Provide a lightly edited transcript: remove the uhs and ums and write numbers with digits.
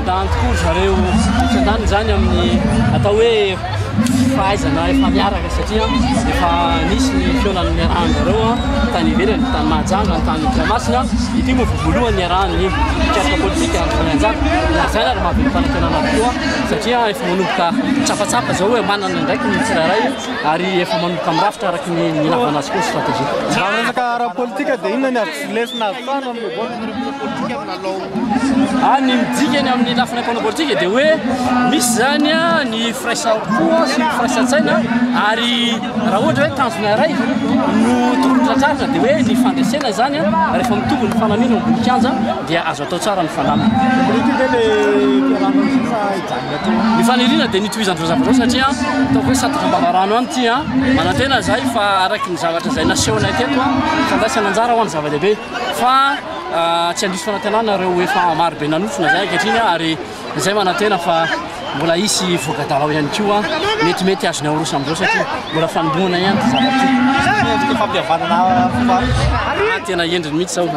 mitandany tokoa zareo mitandany zany amin'ny atao hoe fahaizana efa miaraka satria efa nisy ny fionan'ny niarahany zareo tany ivelany tany Mahajanga tany Toamasina ity moa voalohany niarahany mikasika politika amin'ny Anjaka zany ary mahavelo fanantenana tokoa satria efa manomboka tsapatsapa zao hoe manana ndraiky ny tsirairay ary efa manomboka mirafitra araky ny ilavana azy koa stratégie. Raha resaka ara-politika dia inona ny azo lesona azo tany amin'ny politika amin'alao? Ny midikany amin'ny lafina mpano politika dia hoe misy zany ny firaisakoa sy firaisan-tsaina ary raha ohatra hoe tanjona iray no tokony tratrarina dia hoe ny fandresena zany rehefa mitombo ny fanamiana ambony kianja dia azo atao tsara ny fanamina. Ny faniriana dia nitovizandreo zavatra satria ataoko hoe satria mbavarano any ty manantena zay fa araky ny zavatra zay nasehoanay teto fandraisana anjara ho an'ny zava-dehibe fa tsy handrisy fanantenana reo efa marobe nanotrona zay ankehitriny ary zay manantena fa mbola isy voka-dalao ihany koa metimety azony aorosana amizao satria mbola fanomboana ihany zavatra tena endriny mihitsy zao.